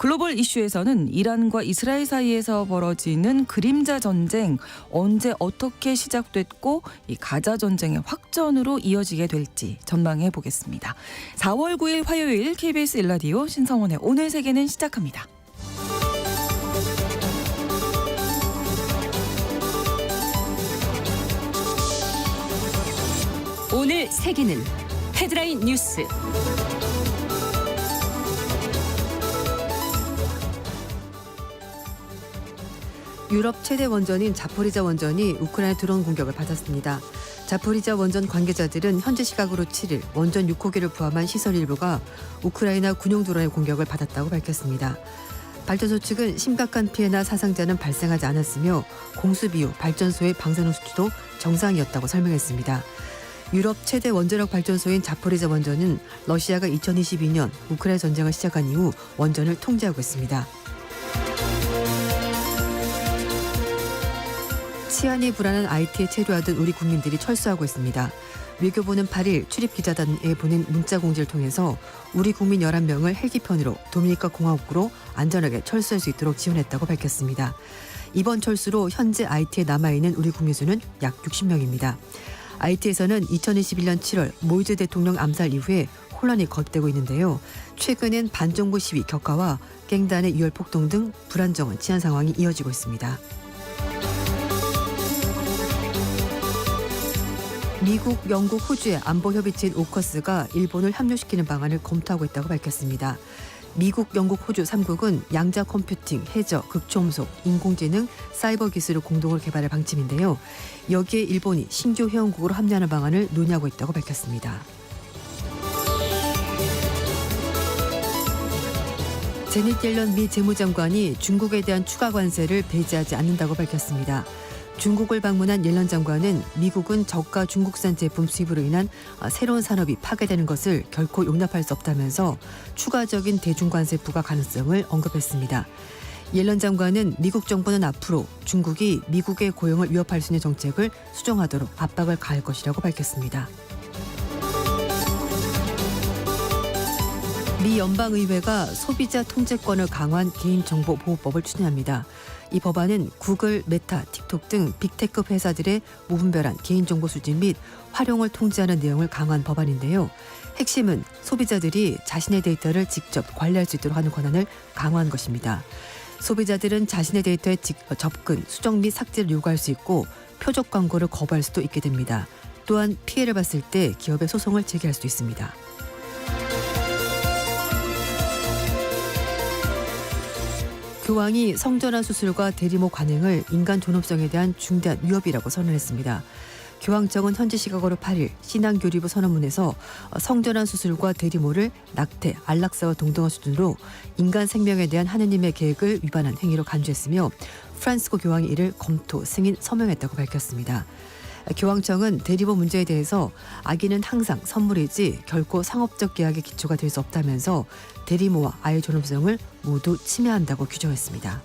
글로벌 이슈에서는 이란과 이스라엘 사이에서 벌어지는 그림자 전쟁 언제 어떻게 시작됐고 이 가자 전쟁의 확전으로 이어지게 될지 전망해 보겠습니다. 4월 9일 화요일 KBS 1라디오 신성원의 오늘 세계는 시작합니다. 오늘 세계는 헤드라인 뉴스. 유럽 최대 원전인 자포리자 원전이 우크라이나 드론 공격을 받았습니다. 자포리자 원전 관계자들은 현지 시각으로 7일 원전 6호기를 포함한 시설 일부가 우크라이나 군용 드론의 공격을 받았다고 밝혔습니다. 발전소 측은 심각한 피해나 사상자는 발생하지 않았으며 공습 이후 발전소의 방사능 수치도 정상이었다고 설명했습니다. 유럽 최대 원자력 발전소인 자포리자 원전은 러시아가 2022년 우크라이나 전쟁을 시작한 이후 원전을 통제하고 있습니다. 치안이 불안한 IT에 체류하던 우리 국민들이 철수하고 있습니다. 외교부는 8일 출입기자단에 보낸 문자 공지를 통해서 우리 국민 11명을 헬기편으로 도미니카 공화국으로 안전하게 철수할 수 있도록 지원했다고 밝혔습니다. 이번 철수로 현재 IT에 남아있는 우리 국민 수는 약 60명입니다. IT에서는 2021년 7월 모이즈 대통령 암살 이후에 혼란이 거듭되고 있는데요. 최근엔 반정부 시위 격화와 갱단의 유혈 폭동 등 불안정한 치안 상황이 이어지고 있습니다. 미국, 영국, 호주의 안보협의체인 오커스가 일본을 합류시키는 방안을 검토하고 있다고 밝혔습니다. 미국, 영국, 호주 3국은 양자 컴퓨팅, 해저, 극초음속, 인공지능, 사이버 기술을 공동으로 개발할 방침인데요. 여기에 일본이 신규 회원국으로 합류하는 방안을 논의하고 있다고 밝혔습니다. 제닛 옐런 미 재무장관이 중국에 대한 추가 관세를 배제하지 않는다고 밝혔습니다. 중국을 방문한 옐런 장관은 미국은 저가 중국산 제품 수입으로 인한 새로운 산업이 파괴되는 것을 결코 용납할 수 없다면서 추가적인 대중관세 부과 가능성을 언급했습니다. 옐런 장관은 미국 정부는 앞으로 중국이 미국의 고용을 위협할 수 있는 정책을 수정하도록 압박을 가할 것이라고 밝혔습니다. 미 연방의회가 소비자 통제권을 강화한 개인정보보호법을 추진합니다. 이 법안은 구글, 메타, 틱톡 등 빅테크 회사들의 무분별한 개인정보 수집 및 활용을 통제하는 내용을 강화한 법안인데요. 핵심은 소비자들이 자신의 데이터를 직접 관리할 수 있도록 하는 권한을 강화한 것입니다. 소비자들은 자신의 데이터에 접근, 수정 및 삭제를 요구할 수 있고 표적 광고를 거부할 수도 있게 됩니다. 또한 피해를 봤을 때 기업에 소송을 제기할 수도 있습니다. 교황이 성전환 수술과 대리모 관행을 인간 존엄성에 대한 중대한 위협이라고 선언했습니다. 교황청은 현지 시각으로 8일 신앙교리부 선언문에서 성전환 수술과 대리모를 낙태, 안락사와 동등한 수준으로 인간 생명에 대한 하느님의 계획을 위반한 행위로 간주했으며 프란시스코 교황이 이를 검토, 승인, 서명했다고 밝혔습니다. 교황청은 대리모 문제에 대해서 아기는 항상 선물이지 결코 상업적 계약의 기초가 될 수 없다면서 대리모와 아이의 존엄성을 모두 침해한다고 규정했습니다.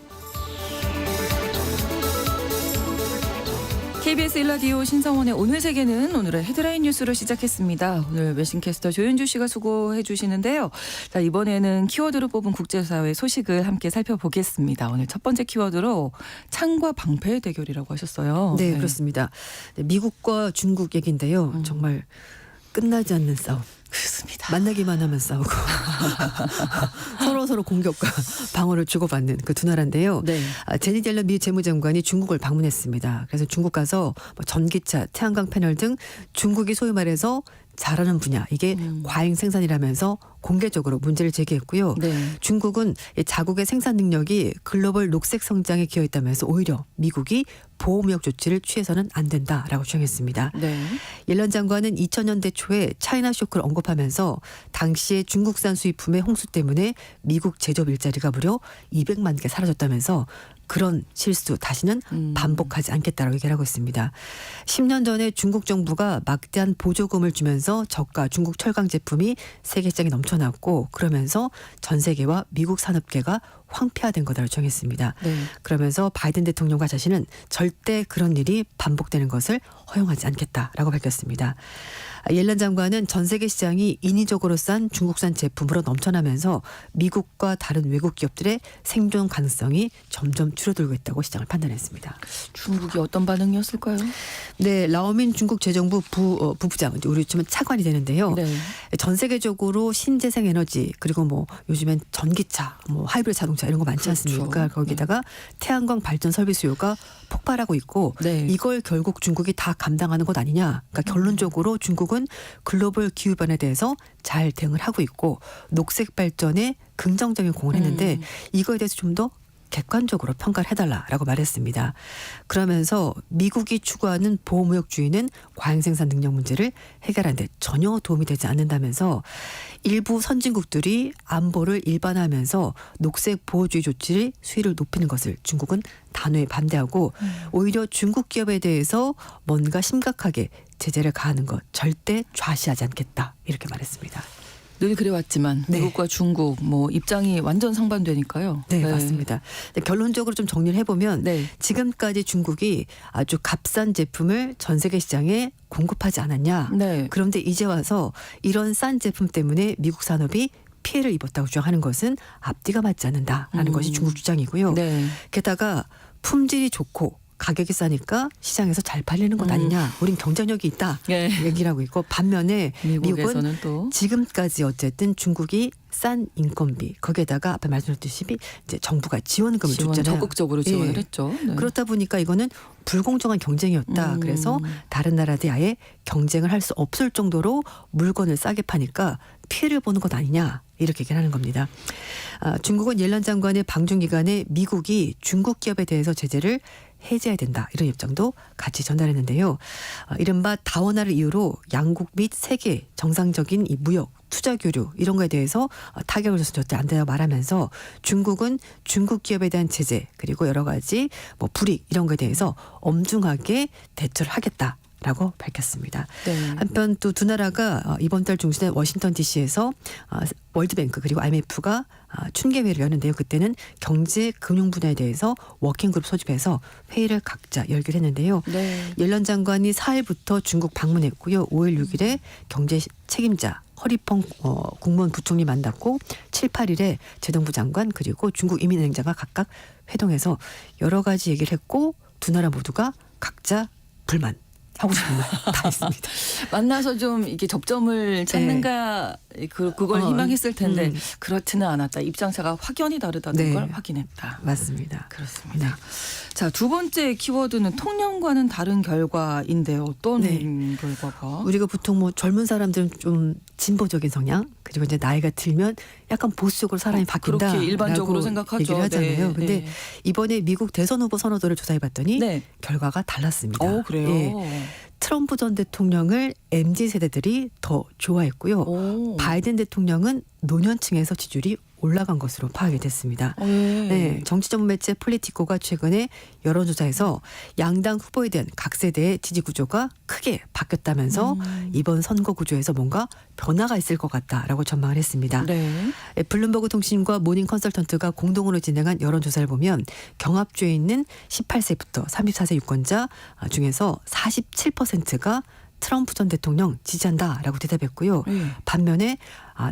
KBS 1라디오 신성원의 오늘 세계는 오늘의 헤드라인 뉴스로 시작했습니다. 오늘 외신캐스터 조윤주 씨가 수고해 주시는데요. 자, 이번에는 키워드로 뽑은 국제사회 소식을 함께 살펴보겠습니다. 오늘 첫 번째 키워드로 창과 방패의 대결이라고 하셨어요. 네, 그렇습니다. 미국과 중국 얘기인데요. 정말 끝나지 않는 싸움. 그렇습니다. 만나기만 하면 싸우고 서로 공격과 방어를 주고받는 그 두 나라인데요. 네. 제닛 옐런 미 재무장관이 중국을 방문했습니다. 그래서 중국 가서 전기차, 태양광 패널 등 중국이 소위 말해서 잘하는 분야, 이게 과잉 생산이라면서 공개적으로 문제를 제기했고요. 네. 중국은 자국의 생산 능력이 글로벌 녹색 성장에 기여했다면서 오히려 미국이 보호무역 조치를 취해서는 안 된다라고 주장했습니다. 네. 옐런 장관은 2000년대 초에 차이나 쇼크를 언급하면서 당시의 중국산 수입품의 홍수 때문에 미국 제조업 일자리가 무려 200만 개 사라졌다면서 그런 실수 다시는 반복하지 않겠다라고 얘기를 하고 있습니다. 10년 전에 중국 정부가 막대한 보조금을 주면서 저가 중국 철강 제품이 세계 시장에 넘쳐났고 그러면서 전 세계와 미국 산업계가 황폐화된 거다라고 정했습니다. 네. 그러면서 바이든 대통령과 자신은 절대 그런 일이 반복되는 것을 허용하지 않겠다라고 밝혔습니다. 옐런 장관은 전 세계 시장이 인위적으로 싼 중국산 제품으로 넘쳐나면서 미국과 다른 외국 기업들의 생존 가능성이 점점 줄어들고 있다고 시장을 판단했습니다. 중국이 어떤 반응이었을까요? 네, 라오민 중국 재정부 부부장, 이제 우리 치면 차관이 되는데요. 네. 전 세계적으로 신재생 에너지 그리고 뭐 요즘엔 전기차, 뭐 하이브리드 자동차 이런 거 많지 그렇죠. 않습니까? 거기다가 태양광 발전 설비 수요가 폭발하고 있고 네. 이걸 결국 중국이 다 감당하는 것 아니냐. 그러니까 결론적으로 중국은 글로벌 기후 변화에 대해서 잘 대응을 하고 있고 녹색 발전에 긍정적인 공을 했는데 이거에 대해서 좀 더 객관적으로 평가를 해달라라고 말했습니다. 그러면서 미국이 추구하는 보호무역주의는 과잉 생산 능력 문제를 해결하는 데 전혀 도움이 되지 않는다면서 일부 선진국들이 안보를 일반화하면서 녹색 보호주의 조치를 수위를 높이는 것을 중국은 단호히 반대하고 오히려 중국 기업에 대해서 뭔가 심각하게 제재를 가하는 것 절대 좌시하지 않겠다 이렇게 말했습니다. 늘 그래왔지만 네. 미국과 중국 뭐 입장이 완전 상반되니까요. 네, 맞습니다. 근데 결론적으로 좀 정리를 해보면 네. 지금까지 중국이 아주 값싼 제품을 전 세계 시장에 공급하지 않았냐. 네. 그런데 이제 와서 이런 싼 제품 때문에 미국 산업이 피해를 입었다고 주장하는 것은 앞뒤가 맞지 않는다라는 것이 중국 주장이고요. 네. 게다가 품질이 좋고 가격이 싸니까 시장에서 잘 팔리는 것 아니냐. 우린 경쟁력이 있다. 네. 얘기를 하고 있고 반면에 미국은 미국에서는 또 지금까지 어쨌든 중국이 싼 인건비 거기에다가 아까 말씀드렸듯이 이제 정부가 지원금을 지원 줬잖아요. 적극적으로 지원을 예. 했죠. 네. 그렇다 보니까 이거는 불공정한 경쟁이었다. 그래서 다른 나라들이 아예 경쟁을 할 수 없을 정도로 물건을 싸게 파니까 피해를 보는 것 아니냐. 이렇게 얘기를 하는 겁니다. 중국은 옐런 장관의 방중 기간에 미국이 중국 기업에 대해서 제재를 해제해야 된다. 이런 입장도 같이 전달했는데요. 이른바 다원화를 이유로 양국 및 세계 정상적인 이 무역 투자 교류 이런 거에 대해서 타격을 줘서 절대 안 된다고 말하면서 중국은 중국 기업에 대한 제재 그리고 여러 가지 뭐 불이익 이런 거에 대해서 엄중하게 대처를 하겠다라고 밝혔습니다. 네. 한편 또 두 나라가 이번 달 중순에 워싱턴 DC에서 월드뱅크 그리고 IMF가 춘계회를 여는데요. 그때는 경제 금융 분야에 대해서 워킹그룹 소집해서 회의를 각자 열기로 했는데요. 네. 옐런 장관이 4일부터 중국 방문했고요. 5일 6일에 경제 책임자 허리펑 국무원 부총리 만났고 7, 8일에 재정부 장관 그리고 중국 이민은행장과 각각 회동해서 여러 가지 얘기를 했고 두 나라 모두가 각자 불만 하고 싶은 말 다 했습니다. 만나서 좀 이게 접점을 찾는가 그걸 희망했을 텐데 그렇지는 않았다. 입장차가 확연히 다르다는 네. 걸 확인했다. 맞습니다. 그렇습니다. 자, 두 번째 키워드는 통념과는 다른 결과인데요. 어떤 네. 결과가? 우리가 보통 뭐 젊은 사람들은 좀 진보적인 성향 그리고 이제 나이가 들면 약간 보수적으로 사람이 바뀐다. 그렇게 일반적으로 생각하죠. 얘기를 하잖아요. 네. 근데 네. 이번에 미국 대선 후보 선호도를 조사해봤더니 네. 결과가 달랐습니다. 그래요. 예. 트럼프 전 대통령을 MZ 세대들이 더 좋아했고요. 오. 바이든 대통령은 노년층에서 지지율이 올라간 것으로 파악이 됐습니다. 네, 정치 전문 매체 폴리티코가 최근에 여론조사에서 양당 후보에 대한 각 세대의 지지 구조가 크게 바뀌었다면서 이번 선거 구조에서 뭔가 변화가 있을 것 같다라고 전망을 했습니다. 네. 블룸버그 통신과 모닝 컨설턴트가 공동으로 진행한 여론조사를 보면 경합주에 있는 18세부터 34세 유권자 중에서 47%가 트럼프 전 대통령 지지한다라고 대답했고요. 반면에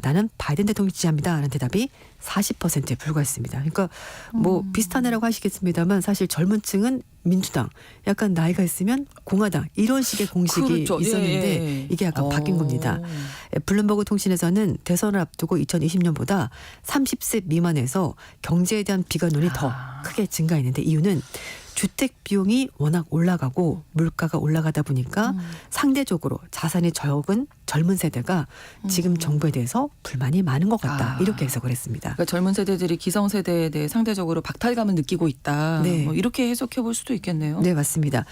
나는 바이든 대통령 지지합니다라는 대답이 40%에 불과했습니다. 그러니까 뭐 비슷한 애라고 하시겠습니다만 사실 젊은 층은 민주당, 약간 나이가 있으면 공화당 이런 식의 공식이 그렇죠. 있었는데 예. 이게 약간 바뀐 겁니다. 블룸버그 통신에서는 대선을 앞두고 2020년보다 30세 미만에서 경제에 대한 비관론이 더 크게 증가했는데 이유는 주택 비용이 워낙 올라가고 물가가 올라가다 보니까 상대적으로 자산이 적은 젊은 세대가 지금 정부에 대해서 불만이 많은 것 같다. 이렇게 해석을 했습니다. 그러니까 젊은 세대들이 기성세대에 대해 상대적으로 박탈감을 느끼고 있다. 네. 뭐 이렇게 해석해 볼 수도 있겠네요. 네, 맞습니다.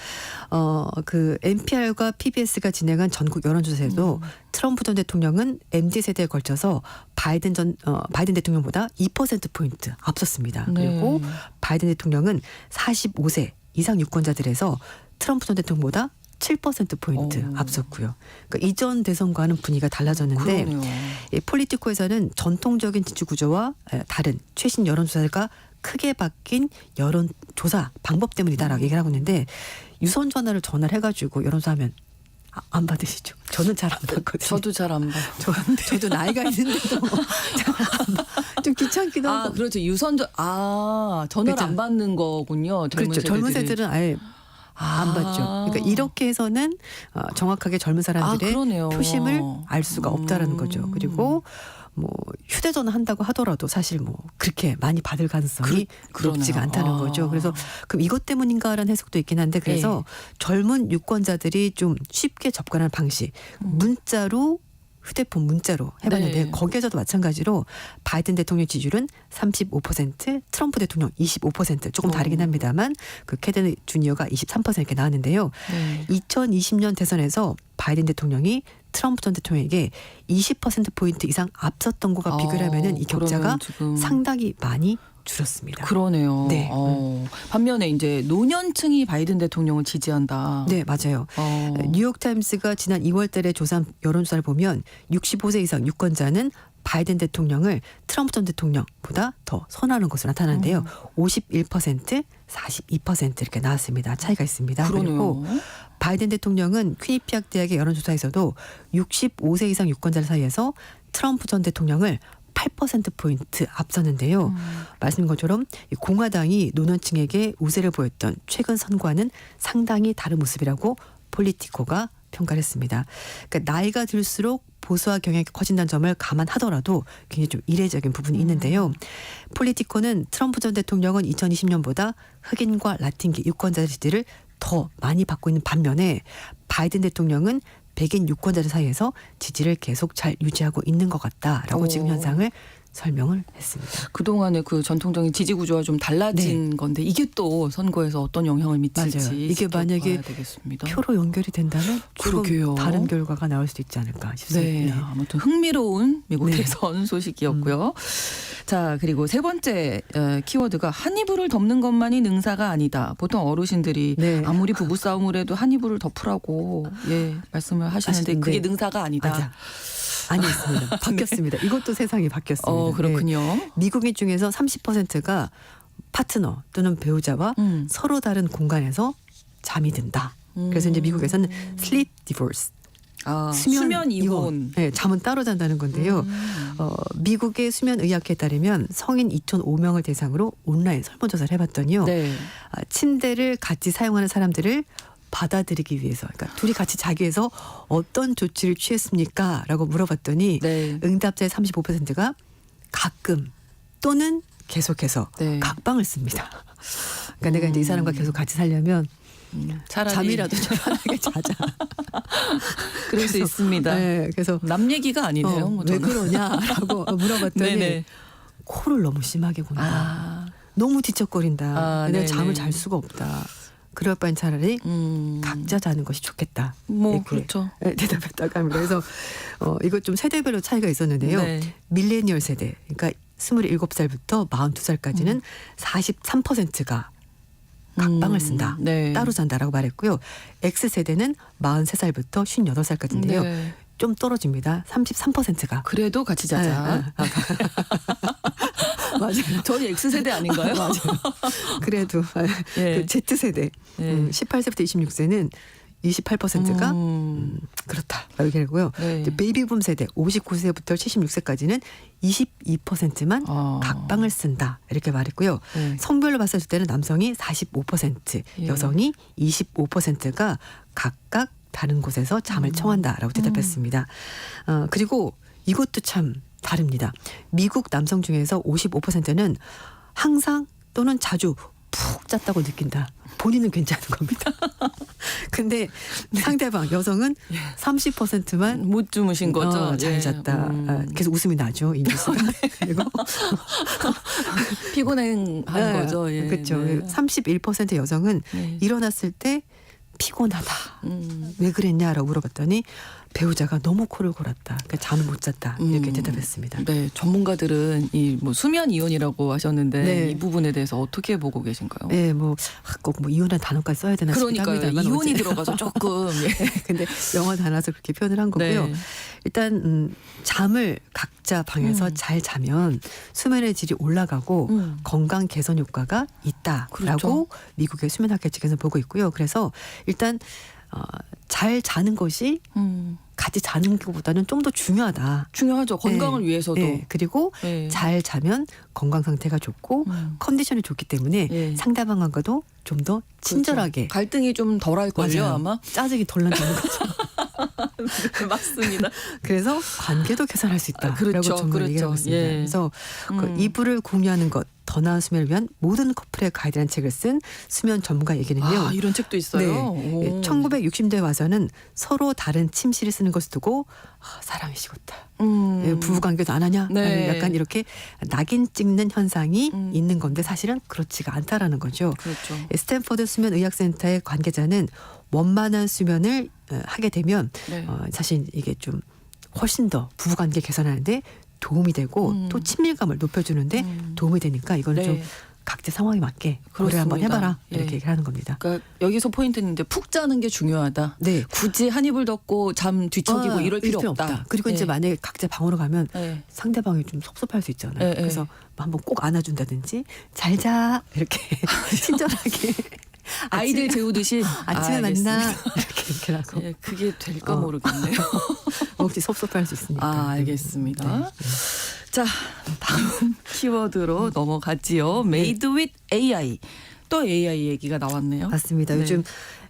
그 NPR과 PBS가 진행한 전국 여론조사에도 트럼프 전 대통령은 MZ 세대에 걸쳐서 바이든 대통령보다 2%포인트 앞섰습니다. 그리고 바이든 대통령은 45세 이상 유권자들에서 트럼프 전 대통령보다 7%포인트 앞섰고요. 그러니까 이전 대선과는 분위기가 달라졌는데 폴리티코에서는 전통적인 지지 구조와 다른 최신 여론조사가 크게 바뀐 여론조사 방법 때문이다라고 얘기를 하고 있는데 유선 전화를 해가지고 여론조사하면 안 받으시죠? 저는 잘 안 받거든요. 저도 잘 안 봐요. 저도 나이가 있는데도 좀 귀찮기도 아, 하고. 그렇죠. 유선전 전화를 그렇죠. 안 받는 거군요. 그렇죠. 젊은 세대들은 아예 안 받죠. 그러니까 이렇게 해서는 정확하게 젊은 사람들의 그러네요. 표심을 알 수가 없다라는 거죠. 그리고 뭐 휴대전화 한다고 하더라도 사실 뭐 그렇게 많이 받을 가능성이 높지가 않다는 거죠. 그래서 그럼 이것 때문인가라는 해석도 있긴 한데 그래서 젊은 유권자들이 좀 쉽게 접근하는 방식 문자로 휴대폰 문자로 해봤는데 네. 거기에서도 마찬가지로 바이든 대통령 지지율은 35%, 트럼프 대통령 25% 조금 다르긴 합니다만 그 캐든 주니어가 23% 이렇게 나왔는데요. 네. 2020년 대선에서 바이든 대통령이 트럼프 전 대통령에게 20%포인트 이상 앞섰던 것과 비교를 하면은 이 격차가 지금 상당히 많이 줄었습니다. 그러네요. 네. 반면에 이제 노년층이 바이든 대통령을 지지한다. 네, 맞아요. 어. 뉴욕타임스가 지난 2월 달에 조사한 여론조사를 보면 65세 이상 유권자는 바이든 대통령을 트럼프 전 대통령보다 더 선호하는 것으로 나타나는데요. 51%, 42% 이렇게 나왔습니다. 차이가 있습니다. 그러네요. 그리고 바이든 대통령은 퀴니피악 대학의 여론조사에서도 65세 이상 유권자들 사이에서 트럼프 전 대통령을 8%포인트 앞섰는데요. 말씀인 것처럼 이 공화당이 노년층에게 우세를 보였던 최근 선거와는 상당히 다른 모습이라고 폴리티코가 평가를 했습니다. 그러니까 나이가 들수록 보수화 경향이 커진다는 점을 감안하더라도 굉장히 좀 이례적인 부분이 있는데요. 폴리티코는 트럼프 전 대통령은 2020년보다 흑인과 라틴계 유권자들 지지를 더 많이 받고 있는 반면에 바이든 대통령은 백인 유권자들 사이에서 지지를 계속 잘 유지하고 있는 것 같다라고 지금 현상을 설명을 했습니다. 그동안의 그 전통적인 지지 구조와 좀 달라진 건데 이게 또 선거에서 어떤 영향을 미칠지 맞아요. 이게 만약에 되겠습니다. 표로 연결이 된다면 그러게요. 조금 다른 결과가 나올 수도 있지 않을까 싶습니다. 네, 아무튼 흥미로운 미국 네. 대선 소식이었고요. 자, 그리고 세 번째 키워드가 한 이불을 덮는 것만이 능사가 아니다. 보통 어르신들이 네. 아무리 부부 싸움을 해도 한 이불을 덮으라고 말씀을 하시는데 하시는데 그게 능사가 아니다. 맞아. 아니었습니다. 바뀌었습니다. 이것도 세상이 바뀌었습니다. 그렇군요. 네. 미국인 중에서 30%가 파트너 또는 배우자와 서로 다른 공간에서 잠이 든다. 그래서 이제 미국에서는 sleep divorce. 수면 이혼. 네, 잠은 따로 잔다는 건데요. 미국의 수면의학회에 따르면 성인 2,005명을 대상으로 온라인 설문조사를 해봤더니요. 네. 침대를 같이 사용하는 사람들을 받아들이기 위해서, 그러니까 둘이 같이 자기 위해서 어떤 조치를 취했습니까? 라고 물어봤더니 네. 응답자의 35%가 가끔 또는 계속해서 네. 각방을 씁니다. 그러니까 내가 이제 이 사람과 계속 같이 살려면 차라리 잠이라도 좀 편하게 자자. 그럴 수 있습니다. 네, 그래서 남 얘기가 아니네요. 뭐 왜 저는. 그러냐라고 물어봤더니 네네. 코를 너무 심하게 곤다. 너무 뒤척거린다. 내가 잠을 잘 수가 없다. 그럴 바엔 차라리 각자 자는 것이 좋겠다. 뭐 이렇게 그렇죠. 대답했다고 합니다. 그래서 이거 좀 세대별로 차이가 있었는데요. 네. 밀레니얼 세대, 그러니까 27살부터 42살까지는 43%가 각방을 쓴다. 네. 따로 잔다라고 말했고요. X세대는 43살부터 58살까지인데요. 네. 좀 떨어집니다. 33%가. 그래도 같이 자자. 맞아요. 저희 X세대 아닌가요? 맞아요. 그래도 예. 그 Z세대 예. 18세부터 26세는 28%가 그렇다. 이렇게 하고요. 네. 베이비붐 세대 59세부터 76세까지는 22%만 각방을 쓴다. 이렇게 말했고요. 네. 성별로 봤을 때는 남성이 45%, 예. 여성이 25%가 각각 다른 곳에서 잠을 청한다라고 대답했습니다. 그리고 이것도 참 다릅니다. 미국 남성 중에서 55%는 항상 또는 자주 푹 잤다고 느낀다. 본인은 괜찮은 겁니다. 근데 상대방 여성은 30%만 못 주무신 거죠. 잘 예. 잤다. 계속 웃음이 나죠. 이 뉴스가. 그리고 피곤한 거죠. 예. 그렇죠. 네. 31% 여성은 네. 일어났을 때 피곤하다. 왜 그랬냐라고 물어봤더니 배우자가 너무 코를 골았다. 그러니까 잠을 못 잤다. 이렇게 대답했습니다. 네, 전문가들은 이 뭐 수면 이혼이라고 하셨는데 네. 이 부분에 대해서 어떻게 보고 계신가요? 네, 뭐 꼭 뭐 이혼한 단어까지 써야 되나 싶기도 그러니까요. 합니다만 이혼이 어째- 들어가서 조금. 예. 근데 영어 단어라서 그렇게 표현을 한 거고요. 네. 일단 잠을 각자 방에서 잘 자면 수면의 질이 올라가고 건강 개선 효과가 있다라고 그렇죠. 미국의 수면학회 측에서 보고 있고요. 그래서 일단 잘 자는 것이 같이 자는 것보다는 좀 더 중요하다. 중요하죠. 건강을 위해서도. 네. 그리고 네. 잘 자면 건강 상태가 좋고 컨디션이 좋기 때문에 예. 상대방과도 좀 더 친절하게 그렇죠. 갈등이 좀 덜할걸요 맞아요. 아마. 짜증이 덜 난다는 거죠. 맞습니다. 그래서 관계도 개선할 수 있다라고 그렇죠. 정말 그렇죠. 얘기하고 있습니다. 예. 그래서 그 이불을 공유하는 것, 더 나은 수면을 위한 모든 커플의 가이드라는 책을 쓴 수면 전문가 얘기는요. 아, 이런 책도 있어요. 네. 1960년대에 와서는 서로 다른 침실을 쓰는 것을 두고 사람이 식었다. 부부관계도 안 하냐? 네. 약간 이렇게 낙인 찍는 현상이 있는 건데 사실은 그렇지가 않다라는 거죠. 그렇죠. 스탠퍼드 수면의학센터의 관계자는 원만한 수면을 하게 되면 네. 사실 이게 좀 훨씬 더 부부관계 개선하는데 도움이 되고 또 친밀감을 높여주는데 도움이 되니까 이거는 네. 좀 각자 상황에 맞게 고려 한번 그렇습니다. 해봐라 이렇게 예. 얘기를 하는 겁니다. 그러니까 여기서 포인트는 이제 푹 자는 게 중요하다. 네. 굳이 한 이불 덮고 잠 뒤척이고 이럴 필요 없다. 그리고 이제 예. 만약에 각자 방으로 가면 예. 상대방이 좀 섭섭할 수 있잖아요. 예, 그래서 한번 꼭 안아준다든지 잘 자 이렇게 친절하게 아이들 재우듯이 아침에 알겠습니다. 만나 이렇게 하고 예, 그게 될까 모르겠네요. 혹시 섭섭할 수 있으니까. 아, 알겠습니다. 네. 자, 다음 키워드로 넘어가지요. Made with AI. 또 AI 얘기가 나왔네요. 맞습니다. 네. 요즘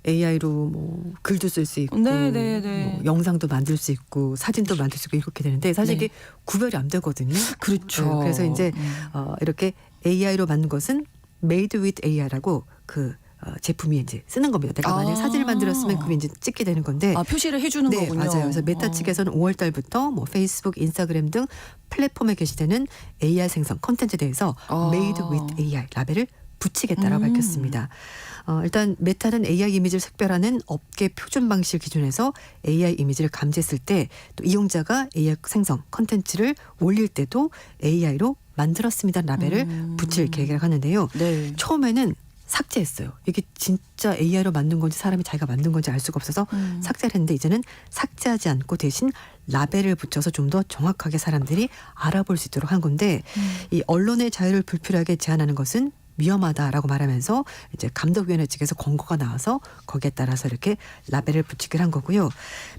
AI로 뭐 글도 쓸 수 있고 네, 네, 네. 뭐 영상도 만들 수 있고 사진도 만들 수 있고 이렇게 되는데 사실 네. 이게 구별이 안 되거든요. 그렇죠. 네, 그래서 이제 이렇게 AI로 만든 것은 Made with AI라고 그 제품이 이제 쓰는 겁니다. 내가 만약에 사진을 만들었으면 그게 이제 찍게 되는 건데. 아, 표시를 해주는 네, 거군요. 맞아요. 그래서 메타 측에서는 5월 달부터 뭐 페이스북, 인스타그램 등 플랫폼에 게시되는 AI 생성 컨텐츠에 대해서 Made with AI 라벨을 붙이겠다라고 밝혔습니다. 일단 메타는 AI 이미지를 색별하는 업계 표준 방식을 기준해서 AI 이미지를 감지했을 때 또 이용자가 AI 생성 컨텐츠를 올릴 때도 AI로 만들었습니다 라벨을 붙일 계획을 하는데요. 네. 처음에는 삭제했어요. 이게 진짜 AI로 만든 건지 사람이 자기가 만든 건지 알 수가 없어서 삭제를 했는데 이제는 삭제하지 않고 대신 라벨을 붙여서 좀 더 정확하게 사람들이 알아볼 수 있도록 한 건데 이 언론의 자유를 불필요하게 제한하는 것은 위험하다라고 말하면서 이제 감독위원회 측에서 권고가 나와서 거기에 따라서 이렇게 라벨을 붙이기로 한 거고요.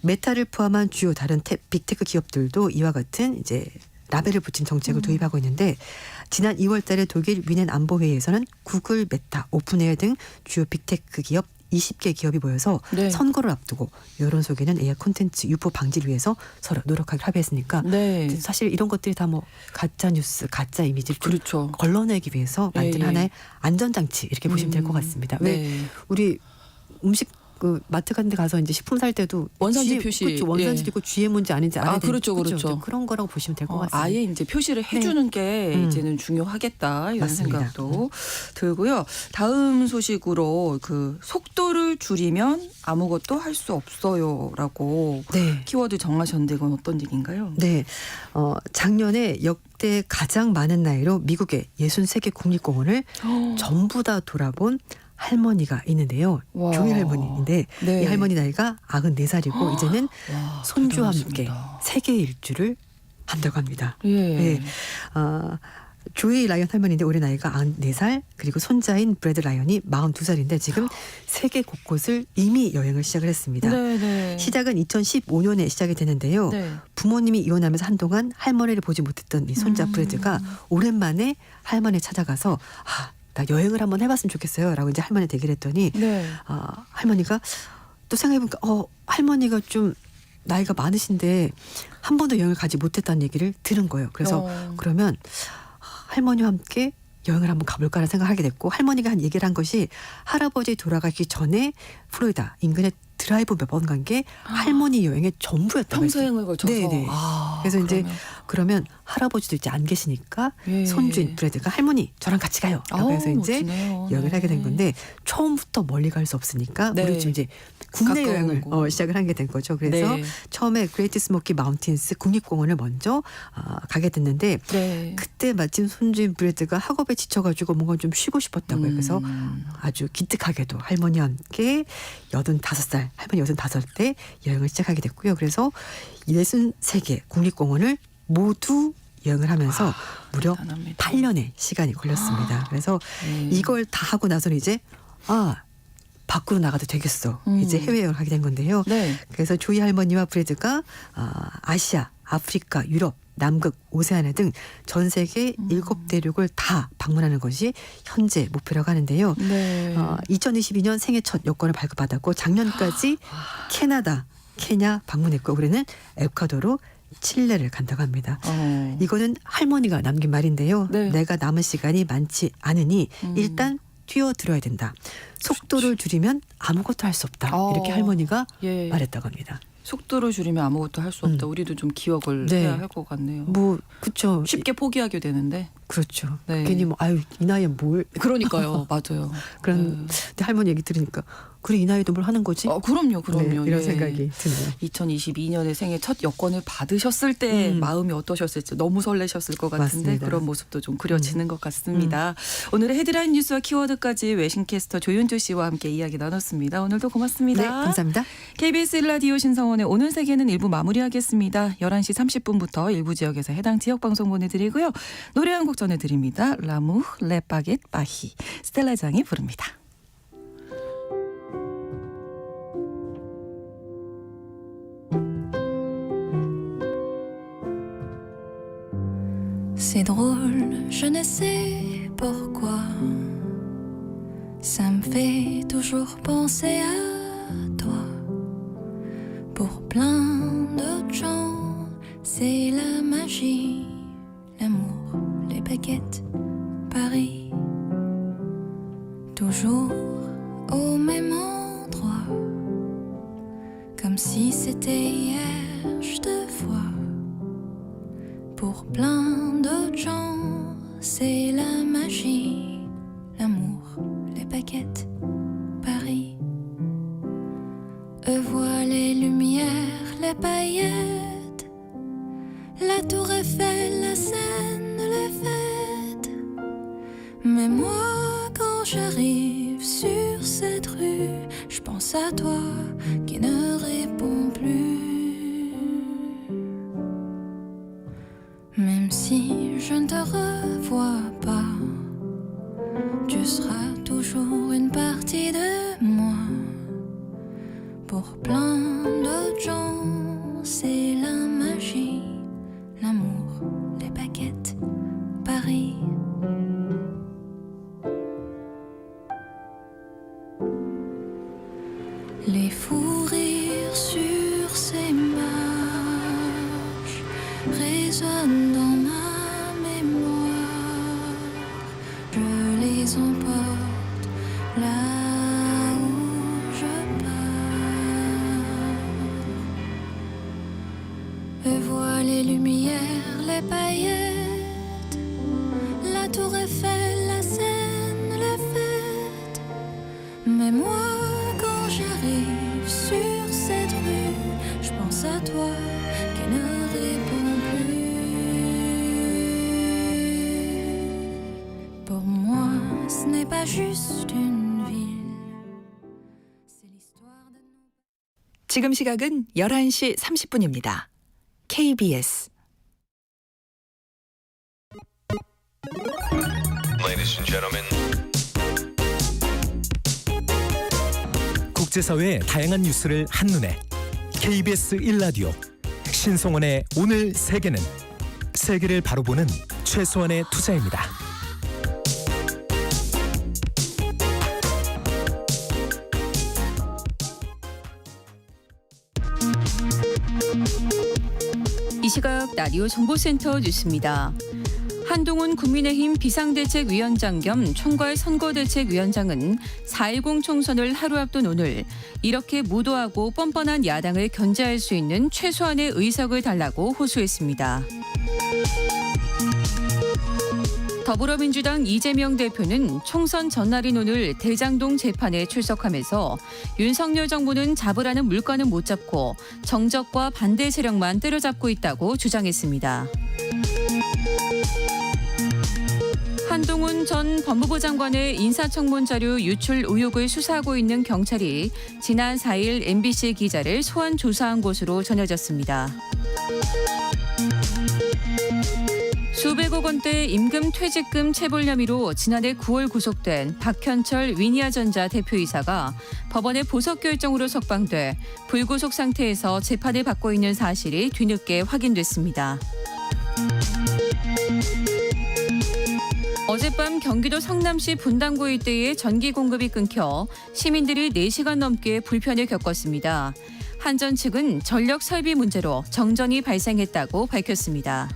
메타를 포함한 주요 다른 빅테크 기업들도 이와 같은 이제 라벨을 붙인 정책을 도입하고 있는데 지난 2월 달에 독일 위넨 안보회의에서는 구글, 메타, 오픈AI 등 주요 빅테크 기업 20개 기업이 모여서 네. 선거를 앞두고 여론 속에는 AI 콘텐츠 유포 방지를 위해서 서로 노력하기로 합의했으니까 네. 사실 이런 것들이 다 뭐 가짜 뉴스, 가짜 이미지를 좀 그렇죠. 걸러내기 위해서 만든 예, 예. 하나의 안전장치 이렇게 보시면 될 것 같습니다. 왜 네. 우리 음식 그 마트 같은 데 가서 이제 식품 살 때도 원산지 GM, 표시. 그렇죠. 원산지도 있고 GM인지 아닌지 알아야 되는 그렇죠, 그렇죠. 그런 거라고 보시면 될 것 같습니다. 아예 이제 표시를 해주는 게 이제는 중요하겠다 이런 맞습니다. 생각도 들고요. 다음 소식으로 그 속도를 줄이면 아무것도 할 수 없어요라고 네. 키워드 정하셨는데 이건 어떤 얘기인가요? 네. 작년에 역대 가장 많은 나이로 미국의 63개 국립공원을 전부 다 돌아본 할머니가 있는데요. 와. 조이 할머니인데 네. 이 할머니 나이가 94살이고 이제는 와, 손주와 함께 대단하십니다. 세계 일주를 한다고 합니다. 예. 네. 조이 라이언 할머니인데 올해 나이가 94살 그리고 손자인 브래드 라이언이 42살인데 지금 세계 곳곳을 이미 여행을 시작을 했습니다. 네. 시작은 2015년에 시작이 되는데요. 네. 부모님이 이혼하면서 한동안 할머니를 보지 못했던 이 손자 브래드가 오랜만에 할머니 찾아가서 나 여행을 한번 해봤으면 좋겠어요 라고 이제 할머니 얘기를 했더니 네. 할머니가 또 생각해보니까 할머니가 좀 나이가 많으신데 한 번도 여행을 가지 못했다는 얘기를 들은 거예요. 그래서 그러면 할머니와 함께 여행을 한번 가볼까라는 생각을 하게 됐고 할머니가 한 얘기를 한 것이 할아버지 돌아가기 전에 플로리다 인근에 드라이브 몇 번 간 게 할머니 여행의 전부였다고 평생을 걸쳐서. 네네. 그래서 이제 그러면 할아버지도 이제 안 계시니까 예. 손주인 브래드가 할머니 저랑 같이 가요. 라고 해서 이제 멋지네요. 여행을 네. 하게 된 건데 처음부터 멀리 갈 수 없으니까 네. 우리 지금 이제 국내 가까운 여행을 거. 시작을 하게 된 거죠. 그래서 네. 처음에 그레이트 스모키 마운틴스 국립공원을 먼저 가게 됐는데 네. 그때 마침 손주인 브래드가 학업에 지쳐가지고 뭔가 좀 쉬고 싶었다고요. 그래서 아주 기특하게도 할머니와 함께 85살 할머니 65대 여행을 시작하게 됐고요. 그래서 63개 국립공원을 모두 여행을 하면서 무려 대단합니다. 8년의 시간이 걸렸습니다. 그래서 네. 이걸 다 하고 나서는 이제 밖으로 나가도 되겠어. 음. 이제 해외여행을 하게 된 건데요. 네. 그래서 조이 할머니와 브래드가 아시아, 아프리카, 유럽, 남극, 오세아니아 등 전 세계 7대륙을 다 방문하는 것이 현재 목표라고 하는데요. 네. 2022년 생애 첫 여권을 발급받았고 작년까지 캐나다, 케냐 방문했고 올해는 에콰도르, 칠레를 간다고 합니다. 이거는 할머니가 남긴 말인데요. 네. 내가 남은 시간이 많지 않으니 일단 뛰어들어야 된다. 속도를 줄이면 아무것도 할 수 없다. 이렇게 할머니가 예. 말했다고 합니다. 속도를 줄이면 아무것도 할 수 없다. 우리도 좀 기억을 네. 해야 할 것 같네요. 뭐 그렇죠. 쉽게 포기하게 되는데. 그렇죠. 네. 괜히 뭐 아유 이 나이에 뭘 그러니까요. 맞아요. 그런 근데 할머니 얘기 들으니까 그래 이 나이에도 뭘 하는 거지? 그럼요. 네, 이런 예. 생각이 드네요. 2022년에 생애 첫 여권을 받으셨을 때 마음이 어떠셨을지 너무 설레셨을 것 같은데 맞습니다. 그런 모습도 좀 그려지는 것 같습니다. 오늘의 헤드라인 뉴스와 키워드까지 외신캐스터 조윤주 씨와 함께 이야기 나눴습니다. 오늘도 고맙습니다. 네, 감사합니다. KBS 1라디오 신성원의 오늘 세계는 1부 마무리하겠습니다. 11시 30분부터 일부 지역에서 해당 지역 방송 보내드리고요. 노래 한 곡 전해드립니다. 라무 레바겟 바히 스텔라장이 부릅니다. C'est drôle, je ne sais pourquoi. Ça me fait toujours penser à toi. Pour plein d'autres gens, c'est la magie, l'amour, les baguettes, Paris. Toujours au même endroit, comme si c'était hier, je te vois. Pour plein d'autres gens, c'est la magie, l'amour, les baguettes, Paris. Eux voient les lumières, les paillettes, la tour Eiffel, la Seine, les fêtes. Mais moi, quand j'arrive sur cette rue, je pense à toi qui ne réponds plus. Même si je ne te revois pas, tu seras toujours une partie de moi. Pour plein d'autres gens, c'est la magie, l'amour, les baguettes, Paris. Les fous rires sur ces marches résonnent dans ma mémoire. Je les emporte là où je pars. Eux voient les lumières, les paillettes, la tour Eiffel, la Seine, les fêtes. Mais moi, quand j'arrive sur cette rue, je pense à toi qui ne réponds plus. Pour moi, ce n'est pas juste une ville, c'est l'histoire de nos... 지금 시각은 11시 30분입니다. KBS Ladies and gentlemen. 국제사회의 다양한 뉴스를 한눈에 KBS 1라디오 신성원의 오늘 세계는 세계를 바로 보는 최소한의 투자입니다. 이 시각 라디오 정보센터 뉴스입니다. 한동훈 국민의힘 비상대책위원장 겸 총괄 선거대책위원장은 4.10 총선을 하루 앞둔 오늘 이렇게 무도하고 뻔뻔한 야당을 견제할 수 있는 최소한의 의석을 달라고 호소했습니다. 더불어민주당 이재명 대표는 총선 전날인 오늘 대장동 재판에 출석하면서 윤석열 정부는 잡으라는 물건은 못 잡고 정적과 반대 세력만 때려잡고 있다고 주장했습니다. 한동훈 전 법무부 장관의 인사청문 자료 유출 의혹을 수사하고 있는 경찰이 지난 4일 MBC 기자를 소환 조사한 것으로 전해졌습니다. 수백억 원 4번대 임금 퇴직금 체불 혐의로 지난해 9월 구속된 박현철 위니아전자 대표이사가 법원의 보석 결정으로 석방돼 불구속 상태에서 재판을 받고 있는 사실이 뒤늦게 확인됐습니다. 어젯밤 경기도 성남시 분당구 일대에 전기 공급이 끊겨 시민들이 4시간 넘게 불편을 겪었습니다. 한전 측은 전력 설비 문제로 정전이 발생했다고 밝혔습니다.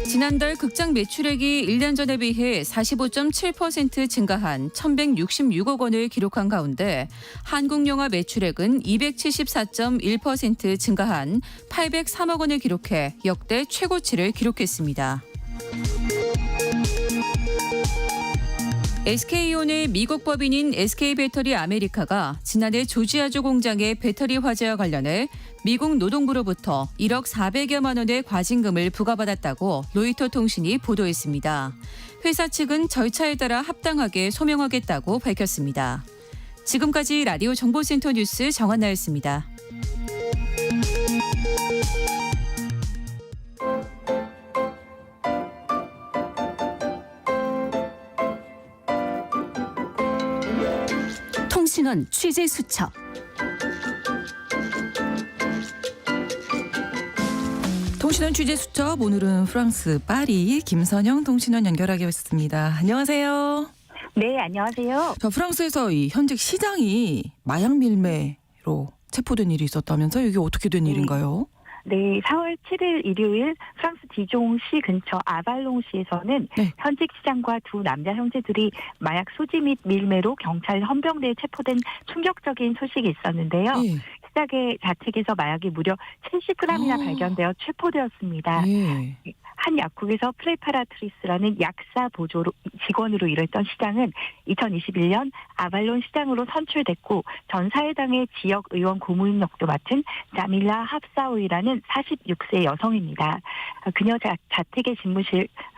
지난달 극장 매출액이 1년 전에 비해 45.7% 증가한 1,166억 원을 기록한 가운데 한국영화 매출액은 274.1% 증가한 803억 원을 기록해 역대 최고치를 기록했습니다. SK온의 미국 법인인 SK배터리 아메리카가 지난해 조지아주 공장의 배터리 화재와 관련해 미국 노동부로부터 1억 400여만 원의 과징금을 부과받았다고 로이터 통신이 보도했습니다. 회사 측은 절차에 따라 합당하게 소명하겠다고 밝혔습니다. 지금까지 라디오 정보센터 뉴스 정한나였습니다. 통신원 취재 수첩. 통신원 취재 수첩 오늘은 프랑스 파리 김선영 통신원 연결하겠습니다. 안녕하세요. 네, 안녕하세요. 저 프랑스에서 이 현직 시장이 마약 밀매로 체포된 일이 있었다면서요? 이게 어떻게 된 일인가요? 네, 4월 7일 일요일 프랑스 디종시 근처 아발롱시에서는 네. 현직 시장과 두 남자 형제들이 마약 소지 및 밀매로 경찰 헌병대에 체포된 충격적인 소식이 있었는데요. 예. 시작의 자택에서 마약이 무려 70g이나 발견되어 체포되었습니다. 예. 한 약국에서 프레파라트리스라는 약사 보조 직원으로 일했던 시장은 2021년 아발론 시장으로 선출됐고 전 사회당의 지역 의원 고무인 역도 맡은 자밀라 합사오이라는 46세 여성입니다. 그녀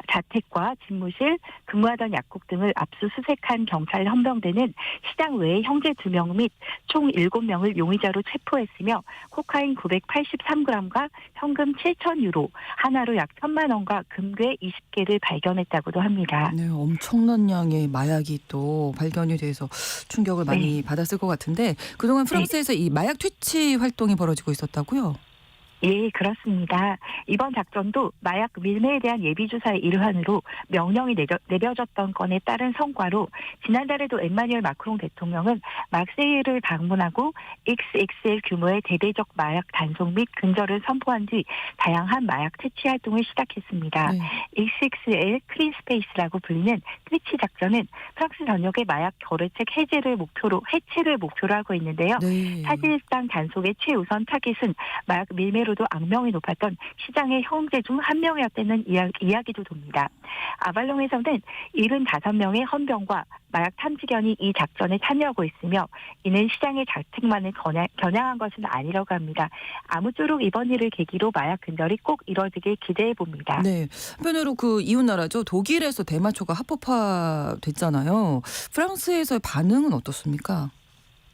자택과 집무실, 근무하던 약국 등을 압수수색한 경찰 헌병대는 시장 외에 형제 2명 및 총 7명을 용의자로 체포했으며 코카인 983g과 현금 7,000유로, 하나로 약 1,000만 원과 금괴 20개를 발견했다고도 합니다. 네, 엄청난 양의 마약이 또 발견이 돼서 충격을 많이 받았을 것 같은데 그동안 프랑스에서 이 마약 퇴치 활동이 벌어지고 있었다고요? 예, 그렇습니다. 이번 작전도 마약 밀매에 대한 예비조사의 일환으로 명령이 내려졌던 건에 따른 성과로 지난달에도 엠마뉴엘 마크롱 대통령은 막세이유를 방문하고 XXL 규모의 대대적 마약 단속 및 근절을 선포한 뒤 다양한 마약 퇴치 활동을 시작했습니다. 네. XXL 클린스페이스라고 불리는 퇴치 작전은 프랑스 전역의 마약 거래책 해체를 목표로 하고 있는데요. 네. 사실상 단속의 최우선 타깃은 마약 밀매로도 악명이 높았던 시장의 형제 중 한 명이었다는 이야기도 돕니다. 아발롱에서는 75명의 헌병과 마약 탐지견이 이 작전에 참여하고 있으며 이는 시장의 자택만을 겨냥한 것은 아니라고 합니다. 아무쪼록 이번 일을 계기로 마약 근절이 꼭 이뤄지길 기대해 봅니다. 네. 한편으로 그 이웃 나라죠. 독일에서 대마초가 합법화됐잖아요. 프랑스에서의 반응은 어떻습니까?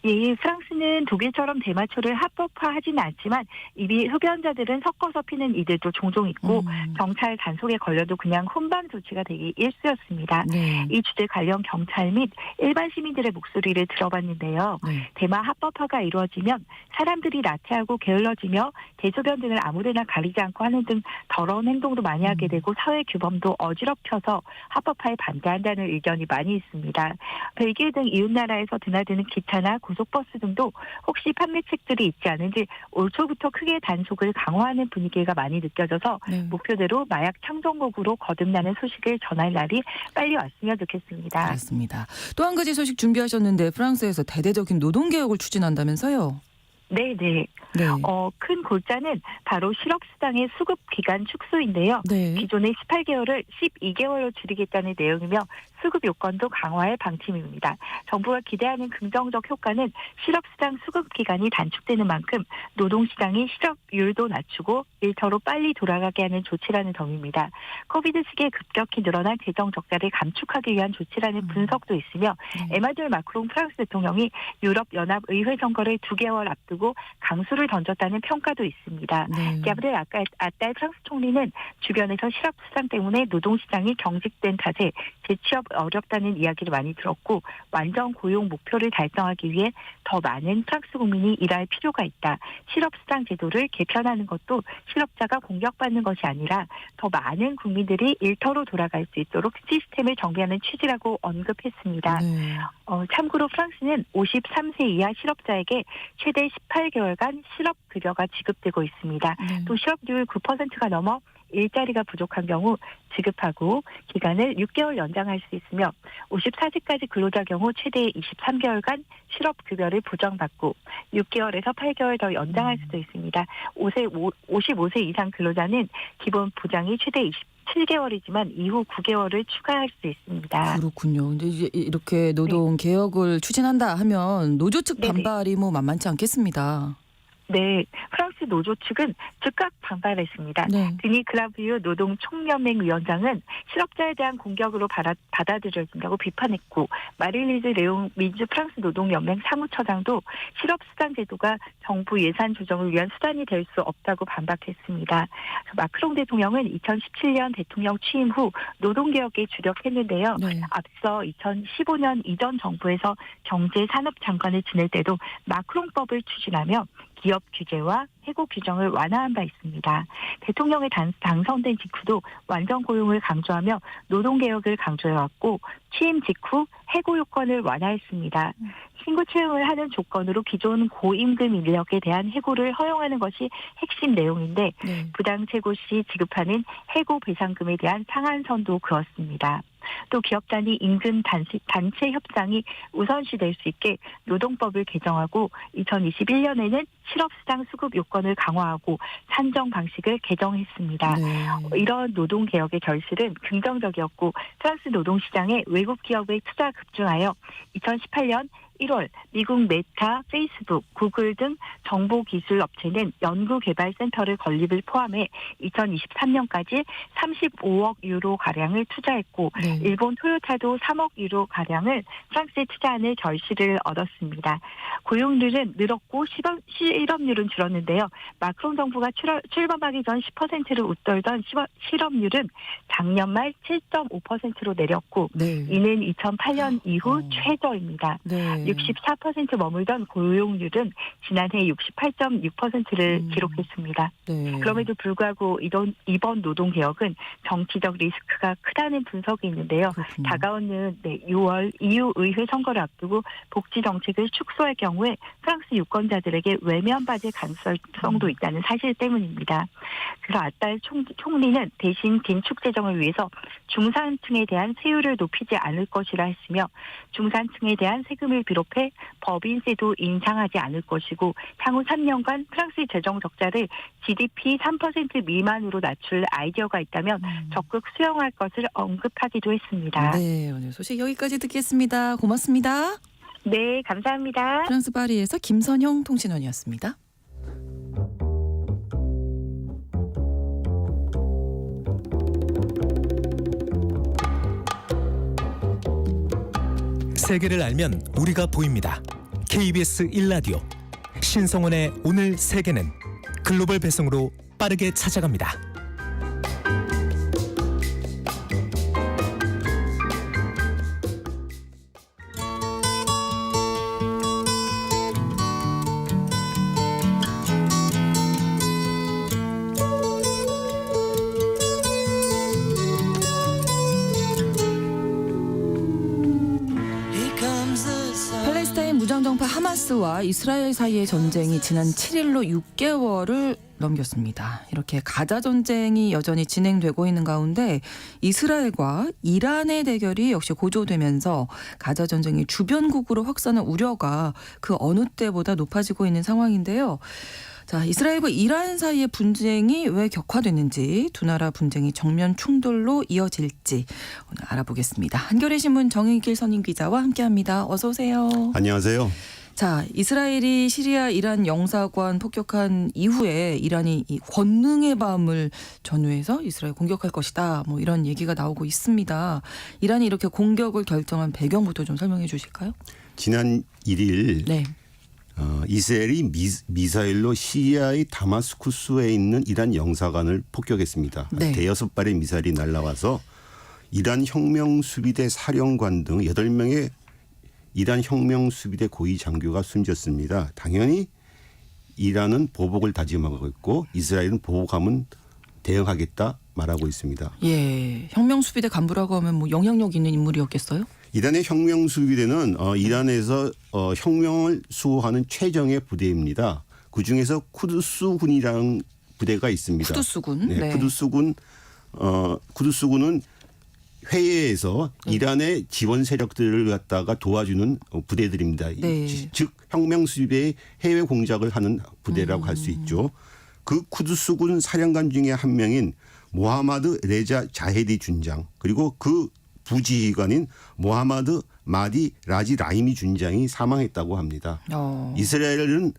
예, 프랑스는 독일처럼 대마초를 합법화하지는 않지만 이미 흡연자들은 섞어서 피는 이들도 종종 있고 경찰 단속에 걸려도 그냥 훈방 조치가 되기 일쑤였습니다. 네. 이 주제 관련 경찰 및 일반 시민들의 목소리를 들어봤는데요. 네. 대마 합법화가 이루어지면 사람들이 나태하고 게을러지며 대소변 등을 아무데나 가리지 않고 하는 등 더러운 행동도 많이 하게 되고 사회 규범도 어지럽혀서 합법화에 반대한다는 의견이 많이 있습니다. 벨기에 등 이웃 나라에서 드나드는 기차나 고속버스 등도 혹시 판매책들이 있지 않은지 올 초부터 크게 단속을 강화하는 분위기가 많이 느껴져서 네. 목표대로 마약 창정국으로 거듭나는 소식을 전할 날이 빨리 왔으면 좋겠습니다. 그렇습니다. 또 한 가지 소식 준비하셨는데 프랑스에서 대대적인 노동개혁을 추진한다면서요? 네네. 네. 큰 골자는 바로 실업수당의 수급 기간 축소인데요. 네. 기존의 18개월을 12개월로 줄이겠다는 내용이며 수급 요건도 강화할 방침입니다. 정부가 기대하는 긍정적 효과는 실업수당 수급 기간이 단축되는 만큼 노동시장이 실업률도 낮추고 일터로 빨리 돌아가게 하는 조치라는 점입니다. 코비드 시기에 급격히 늘어난 재정 적자를 감축하기 위한 조치라는 분석도 있으며 에마누엘 마크롱 프랑스 대통령이 유럽연합 의회 선거를 2개월 앞두고 강수를 던졌다는 평가도 있습니다. 가브리엘 아딸 프랑스 총리는 주변에서 실업수당 때문에 노동시장이 경직된 탓에 재취업 어렵다는 이야기를 많이 들었고 완전 고용 목표를 달성하기 위해 더 많은 프랑스 국민이 일할 필요가 있다. 실업수당 제도를 개편하는 것도 실업자가 공격받는 것이 아니라 더 많은 국민들이 일터로 돌아갈 수 있도록 시스템을 정비하는 취지라고 언급했습니다. 참고로 프랑스는 53세 이하 실업자에게 최대 18개월간 실업급여가 지급되고 있습니다. 또 실업률 9%가 넘어 일자리가 부족한 경우 지급하고 기간을 6개월 연장할 수 있으며 54세까지 근로자 경우 최대 23개월간 실업급여를 보장받고 6개월에서 8개월 더 연장할 수도 있습니다. 55세 이상 근로자는 기본 보장이 최대 7개월이지만 이후 9개월을 추가할 수 있습니다. 그렇군요. 근데 이제 이렇게 노동 개혁을 추진한다 하면 노조 측 반발이 뭐 만만치 않겠습니다. 네, 프랑스 노조 측은 즉각 반발했습니다. 드니 그라브유 노동 총연맹 위원장은 실업자에 대한 공격으로 받아들여진다고 비판했고 마릴리즈 레옹 민주 프랑스 노동연맹 사무처장도 실업수당 제도가 정부 예산 조정을 위한 수단이 될 수 없다고 반박했습니다. 마크롱 대통령은 2017년 대통령 취임 후 노동개혁에 주력했는데요. 앞서 2015년 이전 정부에서 경제산업장관을 지낼 때도 마크롱법을 추진하며 기업 규제와 해고 규정을 완화한 바 있습니다. 대통령에 당선된 직후도 완전 고용을 강조하며 노동개혁을 강조해왔고 취임 직후 해고 요건을 완화했습니다. 신고 채용을 하는 조건으로 기존 고임금 인력에 대한 해고를 허용하는 것이 핵심 내용인데 부당 해고 시 지급하는 해고 배상금에 대한 상한선도 그었습니다. 또 기업 단위 임금 단체 협상이 우선시 될 수 있게 노동법을 개정하고 2021년에는 실업수당 수급 요건을 강화하고 산정 방식을 개정했습니다. 이런 노동개혁의 결실은 긍정적이었고 프랑스 노동시장에 외국 기업의 투자 급증하여 2018년 1월 미국 메타, 페이스북, 구글 등 정보기술 업체는 연구개발센터를 건립을 포함해 2023년까지 35억 유로가량을 투자했고 일본 토요타도 3억 유로가량을 프랑스에 투자하는 결실을 얻었습니다. 고용률은 늘었고 실업률은 줄었는데요. 마크롱 정부가 출범하기 전 10%를 웃돌던 실업률은 작년 말 7.5%로 내렸고 이는 2008년 이후 최저입니다. 64% 머물던 고용률은 지난해 68.6%를 기록했습니다. 그럼에도 불구하고 이번 노동개혁은 정치적 리스크가 크다는 분석이 있는데요. 다가오는 6월 EU 의회 선거를 앞두고 복지 정책을 축소할 경우에 프랑스 유권자들에게 외면받을 가능성도 있다는 사실 때문입니다. 그래서 아딸 총리는 대신 긴축 재정을 위해서 중산층에 대한 세율을 높이지 않을 것이라 했으며 중산층에 대한 세금을 비롯해 법인세도 인상하지 않을 것이고 향후 3년간 프랑스의 재정 적자를 GDP 3% 미만으로 낮출 아이디어가 있다면 적극 수용할 것을 언급하기도 했습니다. 네, 오늘 소식 여기까지 듣겠습니다. 고맙습니다. 네, 감사합니다. 프랑스 파리에서 김선영 통신원이었습니다. 세계를 알면 우리가 보입니다. KBS 1라디오 신성원의 오늘 세계는 글로벌 배송으로 빠르게 찾아갑니다. 팔레스타인 무장정파 하마스와 이스라엘 사이의 전쟁이 지난 7일로 6개월을 넘겼습니다. 이렇게 가자 전쟁이 여전히 진행되고 있는 가운데 이스라엘과 이란의 대결이 역시 고조되면서 가자 전쟁이 주변국으로 확산할 우려가 그 어느 때보다 높아지고 있는 상황인데요. 자, 이스라엘과 이란 사이의 분쟁이 왜 격화됐는지, 두 나라 분쟁이 정면 충돌로 이어질지 오늘 알아보겠습니다. 한겨레 신문 정의길 선임 기자와 함께합니다. 어서 오세요. 안녕하세요. 자, 이스라엘이 시리아 이란 영사관 폭격한 이후에 이란이 이 권능의 밤을 전후해서 이스라엘 공격할 것이다. 뭐 이런 얘기가 나오고 있습니다. 이란이 이렇게 공격을 결정한 배경부터 좀 설명해 주실까요? 지난 1일 네. 이스라엘이 미사일로 시리아의 다마스쿠스에 있는 이란 영사관을 폭격했습니다. 네. 대여섯 발의 미사일이 날아와서 이란 혁명수비대 사령관 등 8명의 이란 혁명수비대 고위 장교가 숨졌습니다. 당연히 이란은 보복을 다짐하고 있고 이스라엘은 보복하면 대응하겠다 말하고 있습니다. 예, 혁명수비대 간부라고 하면 뭐 영향력 있는 인물이었겠어요? 이란의 혁명수비대는 이란에서 혁명을 수호하는 최정예 부대입니다. 그중에서 쿠두스군이라는 부대가 있습니다. 쿠두스군. 네, 네. 쿠두스군은 회의에서 이란의 지원 세력들을 갖다가 도와주는 부대들입니다. 네. 즉 혁명수비대의 해외 공작을 하는 부대라고 할 수 있죠. 그 쿠두스군 사령관 중에 한 명인 모하마드 레자 자헤디 준장 그리고 그 부지휘관인 모하마드 마디 라지 라이미 준장이 사망했다고 합니다. 이스라엘은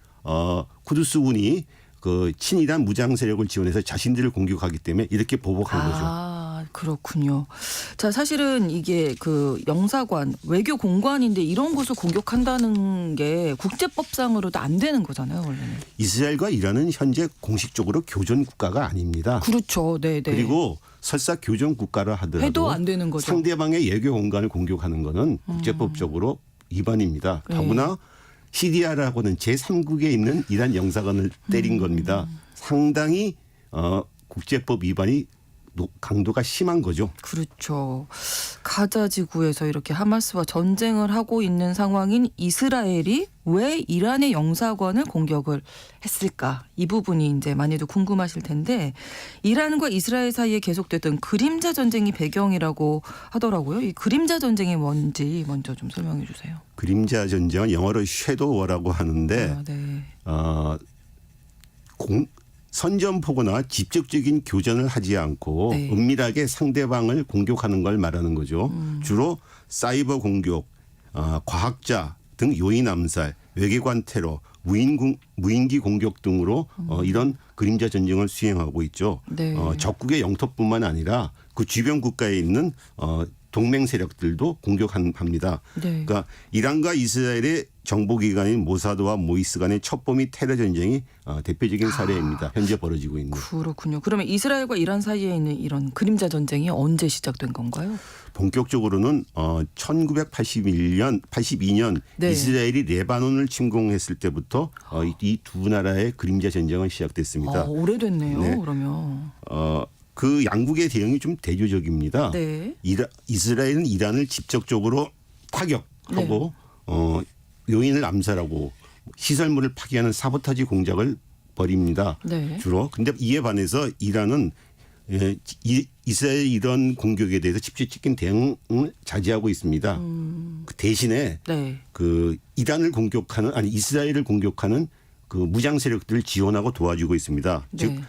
쿠두스군이 그 친이란 무장 세력을 지원해서 자신들을 공격하기 때문에 이렇게 보복한 거죠. 아, 그렇군요. 자, 사실은 이게 그 영사관, 외교 공관인데 이런 곳을 공격한다는 게 국제법상으로도 안 되는 거잖아요, 원래는. 이스라엘과 이란은 현재 공식적으로 교전 국가가 아닙니다. 그렇죠. 네, 네. 그리고 설사 교전 국가라 하더라도 해도 안 되는 거죠. 상대방의 외교 공간을 공격하는 것은 국제법적으로 위반입니다. 네. 더구나 시리아라고는 제3국에 있는 이란 영사관을 때린 겁니다. 상당히 국제법 위반이 강도가 심한 거죠. 그렇죠. 가자 지구에서 이렇게 하마스와 전쟁을 하고 있는 상황인 이스라엘이 왜 이란의 영사관을 공격을 했을까? 이 부분이 이제 많이들 궁금하실 텐데 이란과 이스라엘 사이에 계속됐던 그림자 전쟁이 배경이라고 하더라고요. 이 그림자 전쟁이 뭔지 먼저 좀 설명해 주세요. 그림자 전쟁은 영어로 섀도우워라고 하는데 네. 선전포고나 직접적인 교전을 하지 않고 네. 은밀하게 상대방을 공격하는 걸 말하는 거죠. 주로 사이버 공격, 과학자 등 요인 암살, 외계관 테러, 무인기 공격 등으로 이런 그림자 전쟁을 수행하고 있죠. 네. 적국의 영토뿐만 아니라 그 주변 국가에 있는 동맹 세력들도 공격합니다. 네. 그러니까 이란과 이스라엘의 정보기관인 모사드와 모이스 간의 첩보미 테러 전쟁이 대표적인 사례입니다. 현재 벌어지고 있는. 그렇군요. 그러면 이스라엘과 이란 사이에 있는 이런 그림자 전쟁이 언제 시작된 건가요? 본격적으로는 1982년 네. 이스라엘이 레바논을 침공했을 때부터 이 두 나라의 그림자 전쟁은 시작됐습니다. 오래됐네요. 네. 그러면. 그 양국의 대응이 좀 대조적입니다. 네. 이스라엘은 이란을 직접적으로 타격하고 요인을 암살하고 시설물을 파괴하는 사보타지 공작을 벌입니다. 네. 주로. 근데 이에 반해서 이란은 이스라엘 이런 공격에 대해서 직접적인 대응을 자제하고 있습니다. 그 대신에 네. 그 이란을 공격하는 이스라엘을 공격하는 그 무장 세력들을 지원하고 도와주고 있습니다. 네. 즉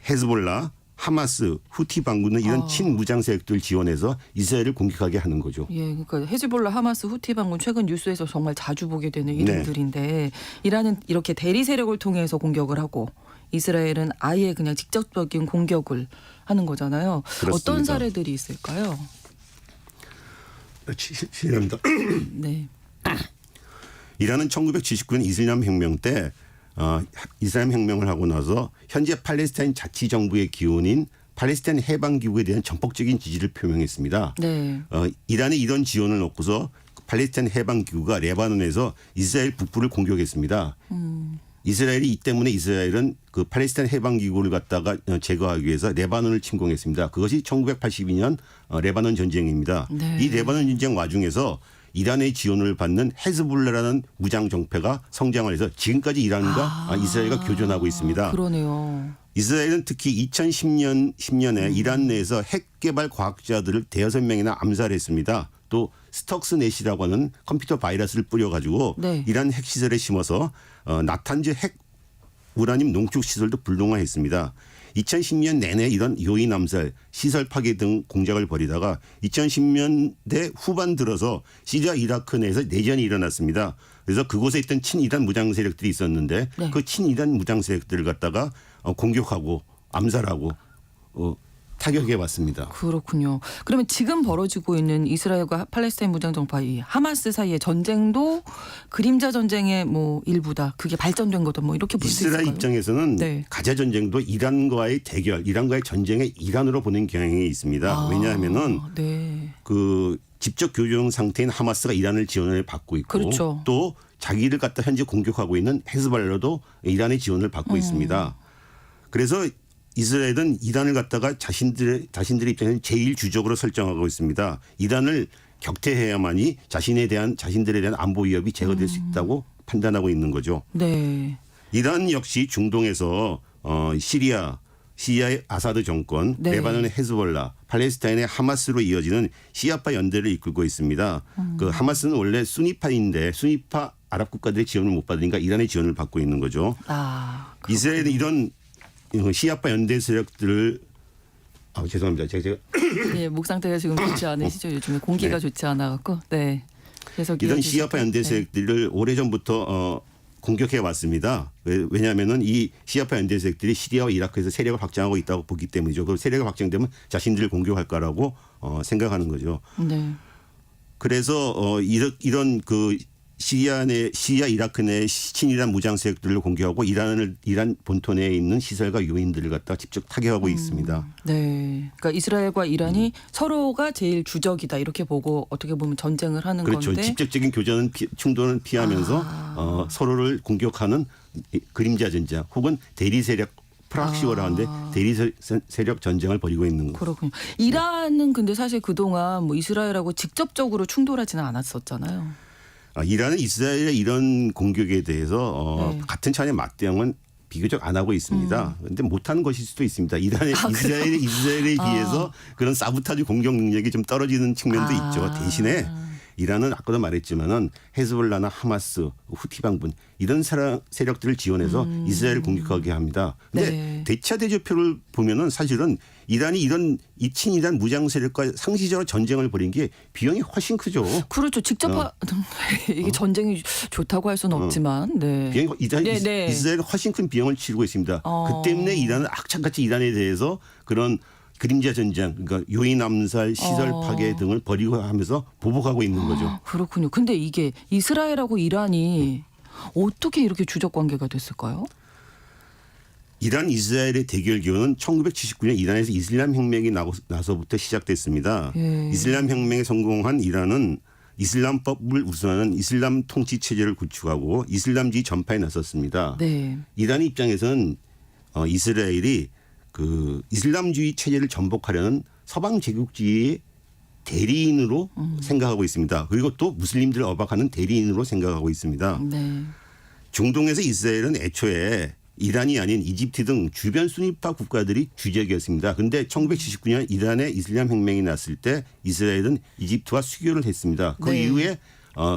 헤즈볼라, 하마스, 후티 반군은 이런 친무장 세력들을 지원해서 이스라엘을 공격하게 하는 거죠. 예, 그러니까 헤즈볼라, 하마스, 후티 반군 최근 뉴스에서 정말 자주 보게 되는 이름들인데 이란은 이렇게 대리 세력을 통해서 공격을 하고 이스라엘은 아예 그냥 직접적인 공격을 하는 거잖아요. 그렇습니다. 어떤 사례들이 있을까요? 실례합니다. 네. 이란은 1979년 이슬람 혁명 때 이슬람 혁명을 하고 나서 현재 팔레스타인 자치정부의 기원인 팔레스타인 해방기구에 대한 전폭적인 지지를 표명했습니다. 네. 이란의 이런 지원을 놓고서 팔레스타인 해방기구가 레바논에서 이스라엘 북부를 공격했습니다. 이스라엘이 이 때문에 이스라엘은 그 팔레스타인 해방기구를 갖다가 제거하기 위해서 레바논을 침공했습니다. 그것이 1982년 레바논 전쟁입니다. 네. 이 레바논 전쟁 와중에서 이란의 지원을 받는 헤즈볼라라는 무장 정패가 성장을 해서 지금까지 이란과 이스라엘과 교전하고 있습니다. 그러네요. 이스라엘은 특히 2010년에 이란 내에서 핵 개발 과학자들을 대여섯 명이나 암살했습니다. 또 스톡스넷이라고 하는 컴퓨터 바이러스를 뿌려가지고 네. 이란 핵시설에 심어서 나탄즈 핵 우라늄 농축 시설도 불능화했습니다. 2010년 내내 이런 요인 암살, 시설 파괴 등 공작을 벌이다가 2010년대 후반 들어서 시리아 이라크 내에서 내전이 일어났습니다. 그래서 그곳에 있던 친이란 무장 세력들이 있었는데 네. 그 친이란 무장 세력들을 갖다가 공격하고 암살하고 타격해 왔습니다. 그렇군요. 그러면 지금 벌어지고 있는 이스라엘과 팔레스타인 무장정파 이 하마스 사이의 전쟁도 그림자 전쟁의 뭐 일부다. 그게 발전된 거다. 뭐 이렇게 볼 수 있을까요? 이스라엘 입장에서는 네. 가자 전쟁도 이란과의 대결, 이란과의 전쟁의 일환으로 보는 경향이 있습니다. 왜냐하면은 네. 그 직접 교전 상태인 하마스가 이란을 지원을 받고 있고 그렇죠. 또 자기를 갖다 현재 공격하고 있는 헤즈볼라도 이란의 지원을 받고 있습니다. 그래서 이스라엘은 이란을 갖다가 자신들의 입장에서는 제일 주적으로 설정하고 있습니다. 이란을 격퇴해야만이 자신들에 대한 안보 위협이 제거될 수 있다고 판단하고 있는 거죠. 네. 이란 역시 중동에서 시리아의 아사드 정권, 네. 레바논의 헤즈볼라, 팔레스타인의 하마스로 이어지는 시아파 연대를 이끌고 있습니다. 그 하마스는 원래 수니파인데 수니파 아랍 국가들의 지원을 못 받으니까 이란의 지원을 받고 있는 거죠. 이스라엘은 이런 시아파 연대 세력들을 죄송합니다. 제가 네, 목 상태가 지금 좋지 않으시죠? 요즘에 공기가 네. 좋지 않아 갖고. 네. 그래서 이런 시아파 연대 세력들을 오래전부터 공격해 왔습니다. 왜냐하면은 이 시아파 연대 세력들이 시리아와 이라크에서 세력을 확장하고 있다고 보기 때문이죠. 그 세력이 확장되면 자신들을 공격할 거라고 생각하는 거죠. 네. 그래서 이런 그 시리아 이라크 내 친이란 무장 세력들을 공격하고 이란 본토 내에 있는 시설과 요인들을 갖다 직접 타격하고 있습니다. 네. 그러니까 이스라엘과 이란이 서로가 제일 주적이다 이렇게 보고 어떻게 보면 전쟁을 하는 그렇죠. 건데. 직접적인 충돌은 피하면서 서로를 공격하는 그림자 전쟁 혹은 대리 세력 프락시오라 하는데 대리 세력 전쟁을 벌이고 있는 거죠. 그렇군요. 이란은 근데 사실 그동안 뭐 이스라엘하고 직접적으로 충돌하지는 않았었잖아요. 이란은 이스라엘의 이런 공격에 대해서 네. 같은 차원의 맞대응은 비교적 안 하고 있습니다. 그런데 못하는 것일 수도 있습니다. 이스라엘에 비해서 그런 사보타지 공격 능력이 좀 떨어지는 측면도 있죠. 대신에 이란은 아까도 말했지만은 헤즈볼라나 하마스, 후티 방분 이런 세력들을 지원해서 이스라엘을 공격하게 합니다. 그런데 네. 대차 대조표를 보면은 사실은 이란이 이 친이란 무장 세력과 상시적으로 전쟁을 벌인 게 비용이 훨씬 크죠. 그렇죠. 직접 이게 전쟁이 좋다고 할 수는 없지만. 네. 비용이 이스라엘은 훨씬 큰 비용을 치르고 있습니다. 그 때문에 이란은 악착같이 이란에 대해서 그런 그림자 전쟁, 그러니까 요인 암살, 시설 파괴 등을 벌이고 하면서 보복하고 있는 거죠. 그렇군요. 근데 이게 이스라엘하고 이란이 어떻게 이렇게 주적 관계가 됐을까요? 이란 이스라엘의 대결 기원은 1979년 이란에서 이슬람 혁명이 나서부터 시작됐습니다. 예. 이슬람 혁명에 성공한 이란은 이슬람법을 우선하는 이슬람 통치 체제를 구축하고 이슬람주의 전파에 나섰습니다. 네. 이란 입장에서는 이스라엘이 그 이슬람주의 체제를 전복하려는 서방 제국주의의 대리인으로 생각하고 있습니다. 그리고 또 무슬림들을 억압하는 대리인으로 생각하고 있습니다. 네. 중동에서 이스라엘은 애초에 이란이 아닌 이집트 등 주변 수니파 국가들이 주적이었습니다. 그런데 1979년 이란의 이슬람 혁명이 났을 때 이스라엘은 이집트와 수교를 했습니다. 그 네. 이후에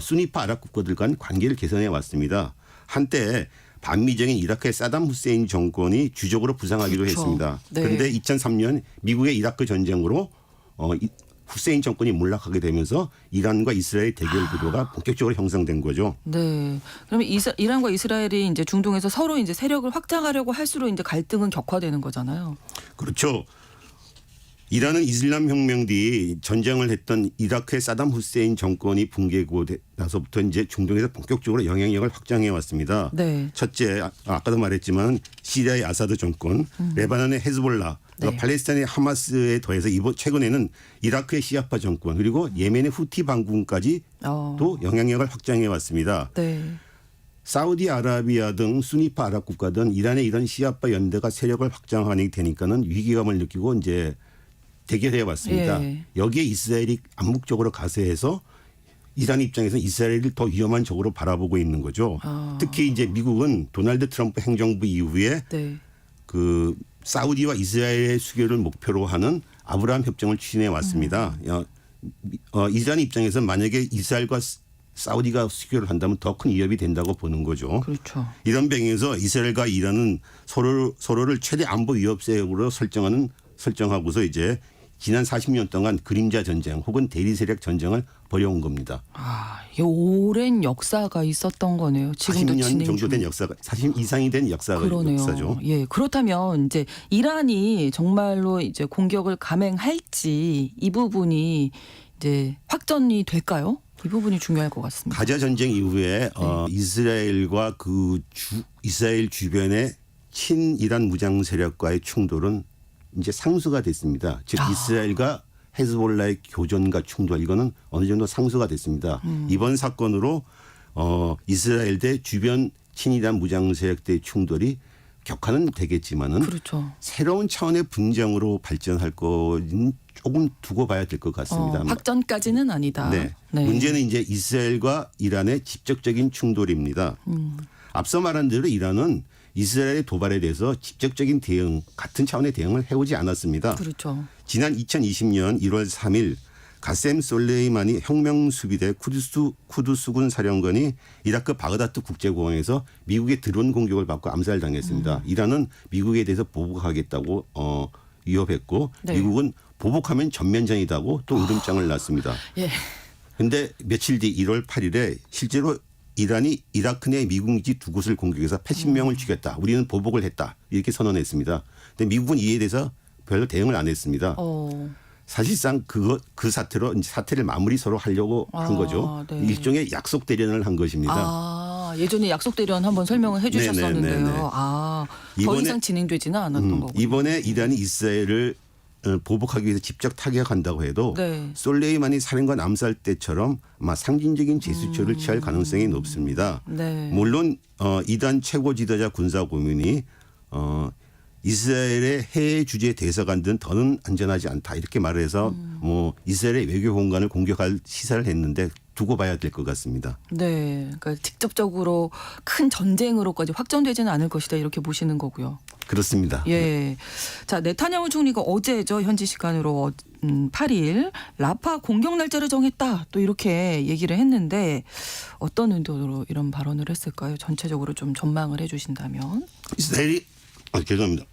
수니파 아랍 국가들 간 관계를 개선해 왔습니다. 한때 반미적인 이라크의 사담 후세인 정권이 주적으로 부상하기도 그렇죠. 했습니다. 네. 그런데 2003년 미국의 이라크 전쟁으로 후세인 정권이 몰락하게 되면서 이란과 이스라엘 대결 구도가 본격적으로 형성된 거죠. 네. 그러면 이란과 이스라엘이 이제 중동에서 서로 이제 세력을 확장하려고 할수록 이제 갈등은 격화되는 거잖아요. 그렇죠. 이란은 이슬람 혁명 뒤 전쟁을 했던 이라크의 사담 후세인 정권이 붕괴고 나서부터 이제 중동에서 본격적으로 영향력을 확장해 왔습니다. 네. 첫째, 아까도 말했지만 시리아의 아사드 정권, 레바논의 헤즈볼라, 네. 팔레스타인의 하마스에 더해서 최근에는 이라크의 시아파 정권 그리고 예멘의 후티 반군까지 또 영향력을 확장해 왔습니다. 네. 사우디아라비아 등 수니파 아랍 국가든 이란의 이런 시아파 연대가 세력을 확장하게 되니까는 위기감을 느끼고 이제 대결해 왔습니다. 예. 여기에 이스라엘이 암묵적으로 가세해서 이란 입장에서는 이스라엘을 더 위험한 적으로 바라보고 있는 거죠. 특히 이제 미국은 도널드 트럼프 행정부 이후에 네. 그 사우디와 이스라엘의 수교를 목표로 하는 아브라함 협정을 추진해 왔습니다. 이란 입장에서 만약에 이스라엘과 사우디가 수교를 한다면 더 큰 위협이 된다고 보는 거죠. 그렇죠. 이런 배경에서 이스라엘과 이란은 서로를 최대 안보 위협세력으로 설정하고서 이제 지난 40년 동안 그림자 전쟁 혹은 대리 세력 전쟁을 벌여온 겁니다. 이게 오랜 역사가 있었던 거네요. 지금도 40년 진행 정도 중. 된 역사가 40 이상이 된 그러네요. 역사죠. 예, 그렇다면 이제 이란이 정말로 이제 공격을 감행할지 이 부분이 이제 확전이 될까요? 이 부분이 중요할 것 같습니다. 가자 전쟁 이후에 이스라엘과 이스라엘 주변의 친이란 무장 세력과의 충돌은 이제 상수가 됐습니다. 즉 이스라엘과 헤즈볼라의 교전과 충돌 이거는 어느 정도 상수가 됐습니다. 이번 사건으로 이스라엘 대 주변 친이란 무장 세력대의 충돌이 격화는 되겠지만은 그렇죠. 새로운 차원의 분쟁으로 발전할 거는 조금 두고 봐야 될 것 같습니다. 확전까지는 아니다. 네. 문제는 이제 이스라엘과 이란의 직접적인 충돌입니다. 앞서 말한 대로 이란은 이스라엘의 도발에 대해서 직접적인 대응, 같은 차원의 대응을 해오지 않았습니다. 그렇죠. 지난 2020년 1월 3일 가셈 솔레이마니 혁명수비대 쿠두스군 사령관이 이라크 바그다드 국제공항에서 미국의 드론 공격을 받고 암살당했습니다. 이란은 미국에 대해서 보복하겠다고 위협했고 네. 미국은 보복하면 전면전이다고 또 으름장을 놨습니다. 예. 그런데 며칠 뒤 1월 8일에 실제로 이란이 이라크 내 미군기지 2곳을 공격해서 80명을 죽였다. 우리는 보복을 했다. 이렇게 선언했습니다. 그런데 미국은 이에 대해서 별로 대응을 안 했습니다. 사실상 그 사태로 이제 사태를 마무리 서로 하려고 한 거죠. 네. 일종의 약속 대련을 한 것입니다. 예전에 약속 대련 한번 설명을 해주셨었는데요. 네네네네. 더 이번에- 이상 진행되지는 않았던 거군요. 이번에 이란이 이스라엘을 보복하기 위해서 직접 타격한다고 해도 네. 솔레이마니 사령관 암살 때처럼 아마 상징적인 제스처를 취할 가능성이 높습니다. 네. 물론 이단 최고 지도자 군사 고문이 이스라엘의 해외 주재 대사관 등 더는 안전하지 않다 이렇게 말을 해서 뭐 이스라엘의 외교 공간을 공격할 시사를 했는데 두고 봐야 될 것 같습니다. 네. 그러니까 직접적으로 큰 전쟁으로까지 확전되지는 않을 것이다 이렇게 보시는 거고요. 그렇습니다. 예. 자, 네타냐후 총리가 어제죠. 현지 시간으로 8일 라파 공격 날짜를 정했다. 또 이렇게 얘기를 했는데 어떤 의도로 이런 발언을 했을까요? 전체적으로 좀 전망을 해 주신다면. 이스라엘이 죄송합니다.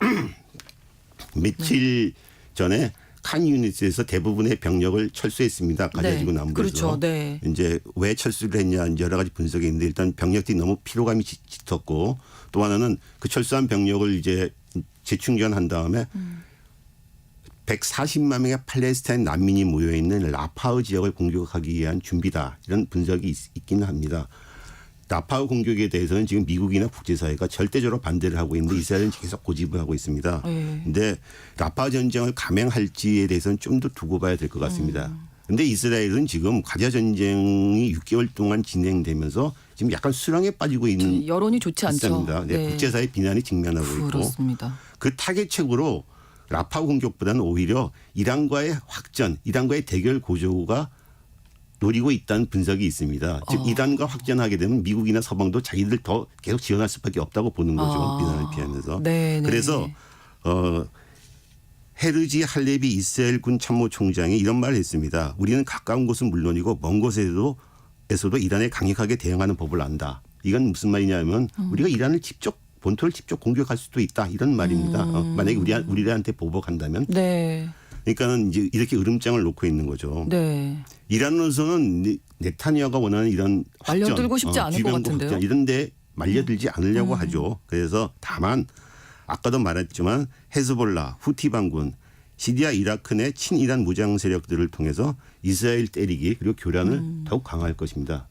며칠 전에 칸 유니스에서 대부분의 병력을 철수했습니다. 가자지구 남부에서. 그렇죠. 네. 이제 왜 철수를 했냐 이제 여러 가지 분석이 있는데 일단 병력들이 너무 피로감이 짙었고 또 하나는 그 철수한 병력을 이제 재충전한 다음에 140만 명의 팔레스타인 난민이 모여 있는 라파우 지역을 공격하기 위한 준비다 이런 분석이 있기는 합니다. 라파우 공격에 대해서는 지금 미국이나 국제사회가 절대적으로 반대를 하고 있는데 이스라엘은 계속 고집을 하고 있습니다. 그런데 라파우 전쟁을 감행할지에 대해서는 좀 더 두고 봐야 될 것 같습니다. 그런데 이스라엘은 지금 가자 전쟁이 6개월 동안 진행되면서 지금 약간 수렁에 빠지고 있는 여론이 좋지 않죠. 있습니다. 네, 국제사회 비난이 직면하고 있고 그렇습니다. 그 타겟책으로 라파우 공격보다는 오히려 이란과의 확전, 이란과의 대결 고조가 노리고 있다는 분석이 있습니다. 즉 이란과 확전하게 되면 미국이나 서방도 자기들 더 계속 지원할 수밖에 없다고 보는 거죠. 비난을 피하면서. 네, 그래서 헤르지 할레비 이스라엘 군 참모총장이 이런 말을 했습니다. 우리는 가까운 곳은 물론이고 먼 곳에서도 이란에 강력하게 대응하는 법을 안다. 이건 무슨 말이냐면 우리가 이란을 본토를 직접 공격할 수도 있다. 이런 말입니다. 만약에 우리한테 보복한다면. 네. 그러니까는 이제 이렇게 으름장을 놓고 있는 거죠. 네. 이란으로서는 네타냐후가 원하는 이런 확전, 말려들고 싶지 않을 것 주변국 같은데요. 확전 이런 데 말려들지 않으려고 하죠. 그래서 다만 아까도 말했지만 헤즈볼라, 후티 반군, 시리아 이라크 내 친이란 무장 세력들을 통해서 이스라엘 때리기 그리고 교란을 더욱 강화할 것입니다.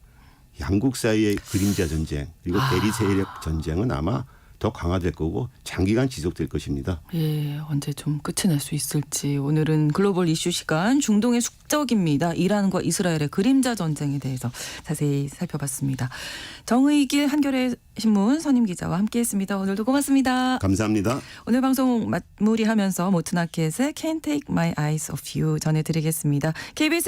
양국 사이의 그림자 전쟁 그리고 대리 세력 전쟁은 아마 더 강화될 거고 장기간 지속될 것입니다. 예, 언제 좀 끝이 날 수 있을지. 오늘은 글로벌 이슈 시간 중동의 숙적입니다. 이란과 이스라엘의 그림자 전쟁에 대해서 자세히 살펴봤습니다. 정의길 한겨레 신문 선임 기자와 함께했습니다. 오늘도 고맙습니다. 감사합니다. 오늘 방송 마무리하면서 모트나켓의 Can't Take My Eyes Off You 전해드리겠습니다. KBS